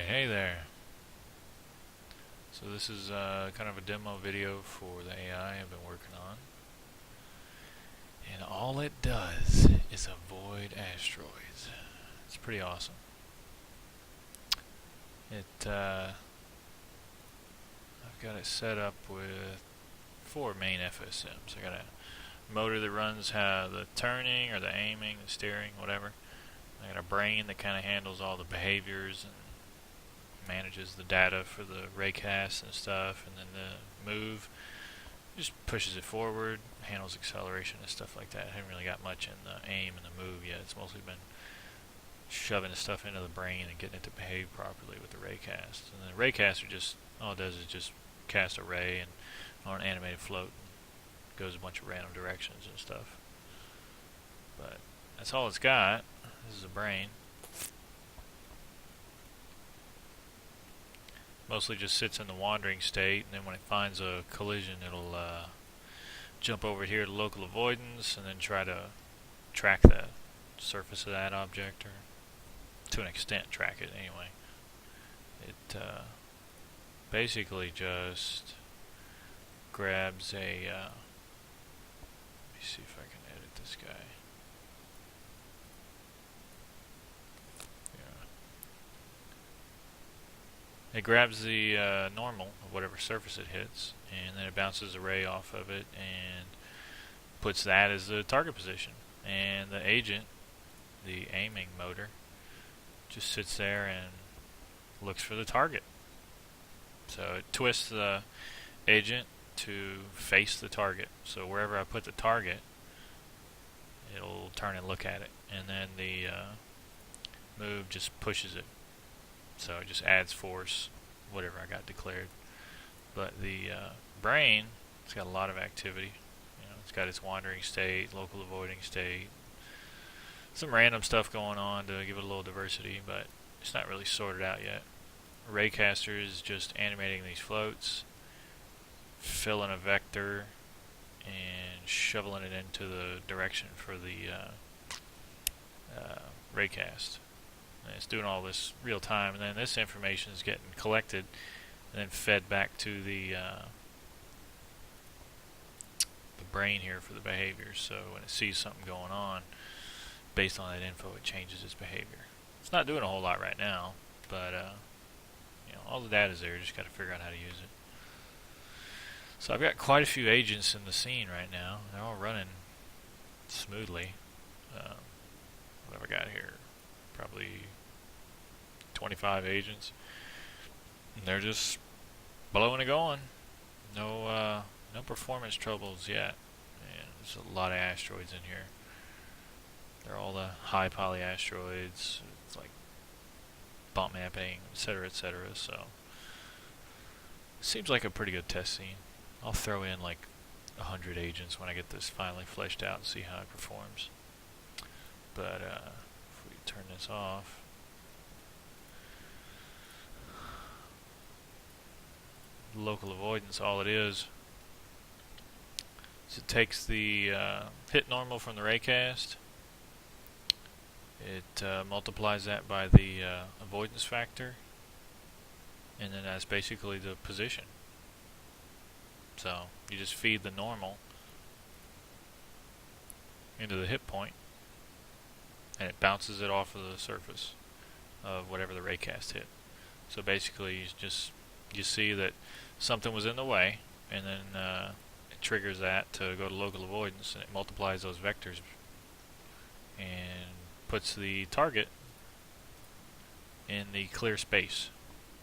Hey there. So this is kind of a demo video for the AI I've been working on. And all it does is avoid asteroids. It's pretty awesome. I've got it set up with 4 main FSMs. I got a motor that runs the turning or the aiming, the steering, whatever. I got a brain that kind of handles all the behaviors and manages the data for the raycast and stuff, and then the move just pushes it forward, handles acceleration and stuff like that. I haven't really got much in the aim and the move yet. It's mostly been shoving the stuff into the brain and getting it to behave properly with the raycast. And the raycast all it does is just cast a ray and on an animated float and goes a bunch of random directions and stuff. But that's all it's got. This is a brain. Mostly just sits in the wandering state, and then when it finds a collision, it'll jump over here to local avoidance and then try to track the surface of that object, or to an extent track it anyway. It basically just grabs a let me see if I can edit this guy. It grabs the normal of whatever surface it hits, and then it bounces a ray off of it and puts that as the target position. And the agent, the aiming motor, just sits there and looks for the target. So it twists the agent to face the target. So wherever I put the target, it'll turn and look at it. And then the move just pushes it. So it just adds force, whatever I got declared. But the brain, it's got a lot of activity. It's got its wandering state, local avoiding state, some random stuff going on to give it a little diversity, but it's not really sorted out yet. Raycaster is just animating these floats, filling a vector, and shoveling it into the direction for the raycast. And it's doing all this real time, and then this information is getting collected and then fed back to the brain here for the behavior. So when it sees something going on, based on that info, it changes its behavior. It's not doing a whole lot right now, but all the data's there. You just got to figure out how to use it. So I've got quite a few agents in the scene right now. They're all running smoothly. What have I got here? Probably 25 agents. And they're just blowing and going. No performance troubles yet. And there's a lot of asteroids in here. They're all the high poly asteroids. It's like bump mapping, etc., etc. So it seems like a pretty good test scene. I'll throw in like 100 agents when I get this finally fleshed out and see how it performs. But if we turn this off, local avoidance, all it is it takes the hit normal from the raycast, it multiplies that by the avoidance factor, and then that's basically the position. So you just feed the normal into the hit point, and it bounces it off of the surface of whatever the raycast hit. So basically you see that something was in the way, and then it triggers that to go to local avoidance, and it multiplies those vectors and puts the target in the clear space.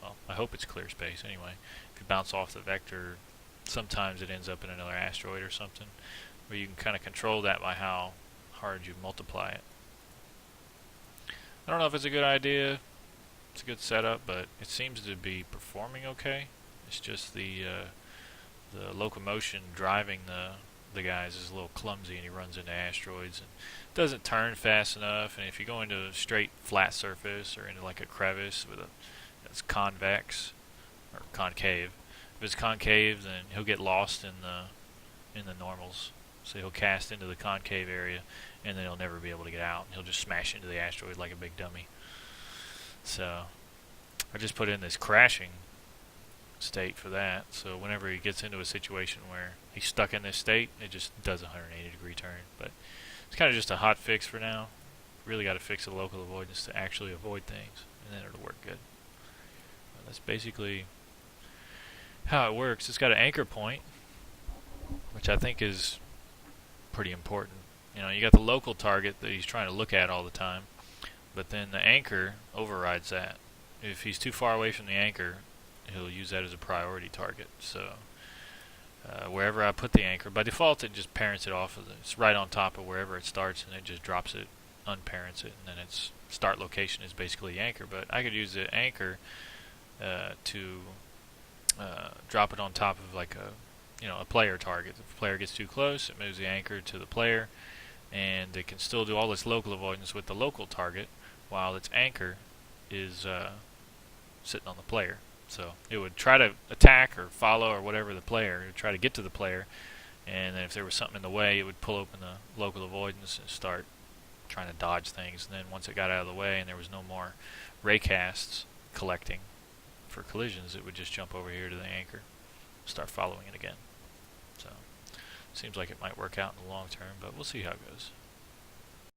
Well, I hope it's clear space anyway. If you bounce off the vector, sometimes it ends up in another asteroid or something, where you can kind of control that by how hard you multiply it. I don't know if it's a good idea. It's a good setup, but it seems to be performing okay. It's just the locomotion driving the guys is a little clumsy, and he runs into asteroids and doesn't turn fast enough. And if you go into a straight flat surface or into like a crevice that's convex or concave, if it's concave, then he'll get lost in the normals. So he'll cast into the concave area, and then he'll never be able to get out. He'll just smash into the asteroid like a big dummy. So I just put in this crashing state for that, so whenever he gets into a situation where he's stuck in this state, it just does a 180-degree turn. But it's kind of just a hot fix for now. Really got to fix the local avoidance to actually avoid things, and then it'll work good. That's basically how it works. It's got an anchor point, which I think is pretty important. You know, you got the local target that he's trying to look at all the time, but then the anchor overrides that. If he's too far away from the anchor, he'll use that as a priority target. So wherever I put the anchor, by default it just parents it off of it's right on top of wherever it starts, and it just drops it, unparents it, and then its start location is basically the anchor. But I could use the anchor to drop it on top of like a player target. If the player gets too close, it moves the anchor to the player, and it can still do all this local avoidance with the local target while its anchor is sitting on the player. So it would try to attack or follow or whatever the player. It would try to get to the player, and then if there was something in the way, it would pull open the local avoidance and start trying to dodge things. And then once it got out of the way and there was no more raycasts collecting for collisions, it would just jump over here to the anchor, start following it again. So seems like it might work out in the long term, but we'll see how it goes.